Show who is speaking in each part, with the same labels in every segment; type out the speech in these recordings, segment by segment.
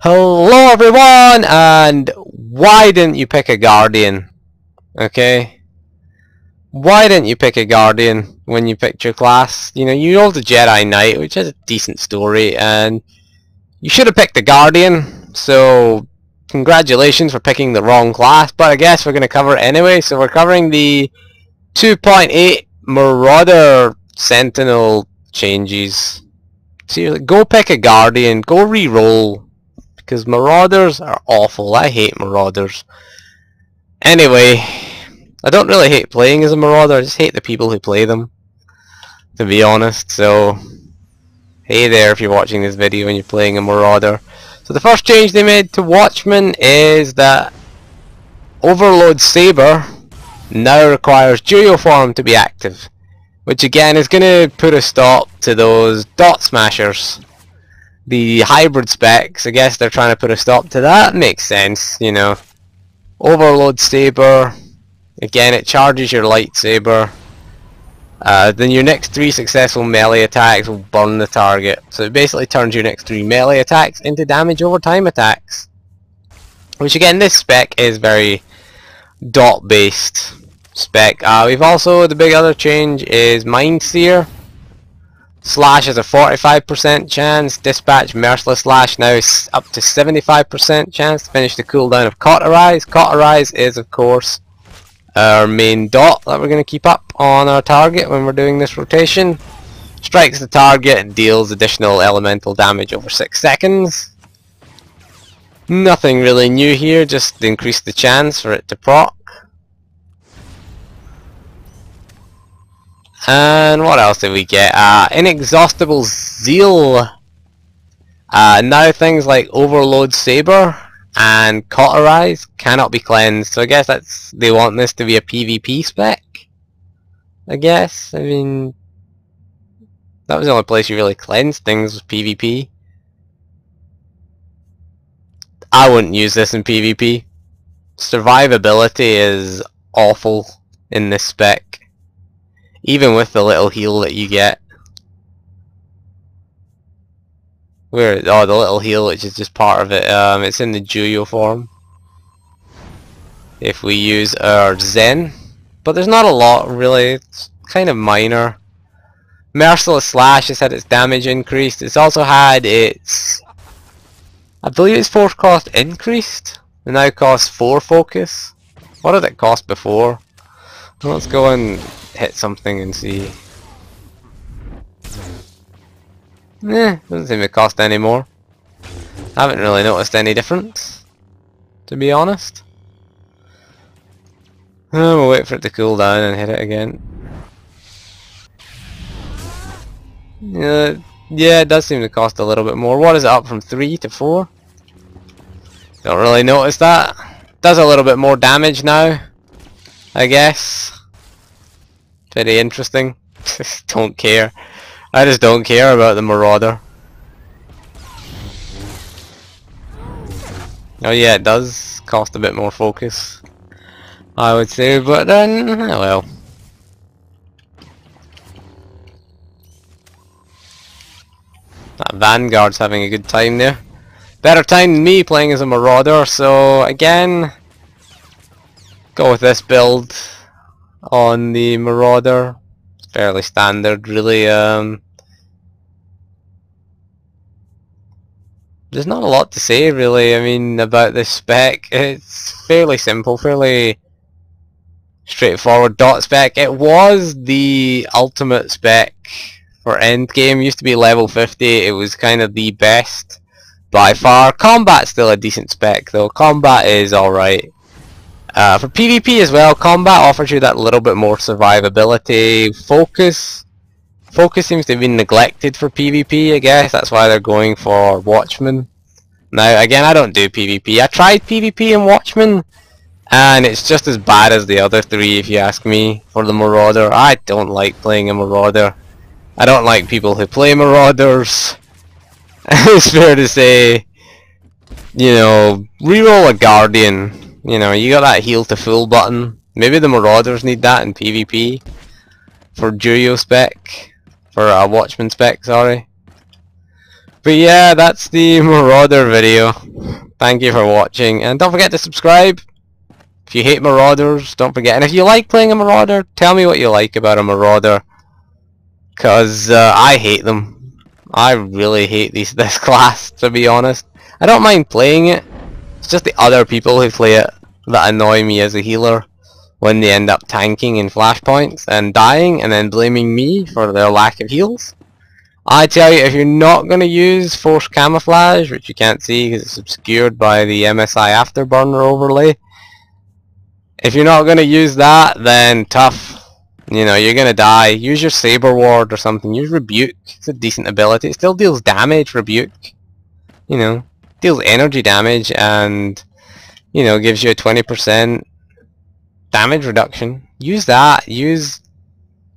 Speaker 1: Hello everyone, and why didn't you pick a Guardian? Okay? Why didn't you pick a Guardian when you picked your class? You know the Jedi Knight, which is a decent story, and you should have picked the Guardian, so congratulations for picking the wrong class, but I guess we're going to cover it anyway. So we're covering the 2.8 Marauder Sentinel changes. Seriously, go pick a Guardian, go re-roll. Because Marauders are awful. I hate Marauders. Anyway, I don't really hate playing as a Marauder, I just hate the people who play them, to be honest. So, hey there if you're watching this video and you're playing a Marauder. So the first change they made to Watchman is that Overload Saber now requires Duo Form to be active, which again is going to put a stop to those dot smashers. The hybrid specs, I guess they're trying to put a stop to that. Makes sense, you know. Overload Saber, again it charges your lightsaber. Then your next 3 successful melee attacks will burn the target. So it basically turns your next 3 melee attacks into damage over time attacks. Which again, this spec is very dot based spec. We've also, the big other change is Mind Seer. Slash has a 45% chance, Dispatch Merciless Slash now is up to 75% chance to finish the cooldown of Cauterize. Cauterize is of course our main dot that we're going to keep up on our target when we're doing this rotation. Strikes the target and deals additional elemental damage over 6 seconds. Nothing really new here, just increase the chance for it to proc. And what else did we get? Inexhaustible Zeal. Now things like Overload Saber and Cauterize cannot be cleansed. So I guess they want this to be a PvP spec. I guess. I mean, that was the only place you really cleansed things was PvP. I wouldn't use this in PvP. Survivability is awful in this spec. Even with the little heal that you get. The little heal, which is just part of it. It's in the Duo form. If we use our Zen. But there's not a lot, really. It's kind of minor. Merciless Slash has had its damage increased. It's also had its... I believe its force cost increased. It now costs 4 focus. What did it cost before? Let's go and hit something and see. Doesn't seem to cost any more. Haven't really noticed any difference, to be honest. We'll wait for it to cool down and hit it again. Yeah, it does seem to cost a little bit more. What is it, up from 3 to 4? Don't really notice that. Does a little bit more damage now, I guess. Pretty interesting. Don't care. I just don't care about the Marauder. Oh yeah, it does cost a bit more focus, I would say, but then, oh well. That Vanguard's having a good time there. Better time than me playing as a Marauder, so again, go with this build on the Marauder. It's fairly standard, really. There's not a lot to say, really. I mean, about this spec. It's fairly simple, fairly straightforward dot spec. It was the ultimate spec for endgame. Used to be level 50. It was kind of the best by far. Combat's still a decent spec, though. Combat is alright. For PvP as well, combat offers you that little bit more survivability. Focus seems to have been neglected for PvP, I guess. That's why they're going for Watchman. Now, again, I don't do PvP. I tried PvP in Watchman, and it's just as bad as the other 3, if you ask me, for the Marauder. I don't like playing a Marauder. I don't like people who play Marauders. It's fair to say, you know, reroll a Guardian. You know, you got that heal to full button. Maybe the Marauders need that in PvP. For Duo spec. For Watchman spec, sorry. But yeah, that's the Marauder video. thank you for watching, and don't forget to subscribe. If you hate Marauders, don't forget. And if you like playing a Marauder, tell me what you like about a Marauder. Because I hate them. I really hate this class, to be honest. I don't mind playing it. It's just the other people who play it that annoy me as a healer. When they end up tanking in flashpoints and dying and then blaming me for their lack of heals. I tell you, if you're not going to use Force Camouflage, which you can't see because it's obscured by the MSI Afterburner overlay, if you're not going to use that, then tough. You know, you're going to die. Use your Saber Ward or something. Use Rebuke. It's a decent ability. It still deals damage, Rebuke. You know, deals energy damage and, you know, gives you a 20% damage reduction. Use that. Use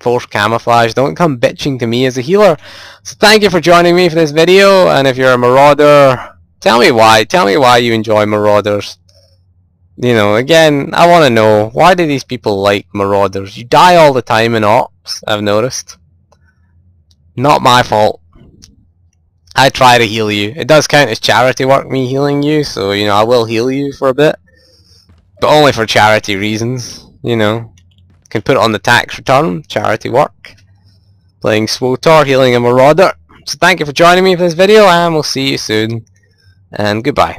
Speaker 1: Force Camouflage. Don't come bitching to me as a healer. So thank you for joining me for this video, and if you're a Marauder, tell me why. Tell me why you enjoy Marauders. You know, again, I want to know, why do these people like Marauders? You die all the time in Ops, I've noticed. Not my fault. I try to heal you. It does count as charity work, me healing you, so, you know, I will heal you for a bit. But only for charity reasons, you know. Can put it on the tax return, charity work. Playing SWTOR, healing a Marauder. So thank you for joining me for this video, and we'll see you soon. And goodbye.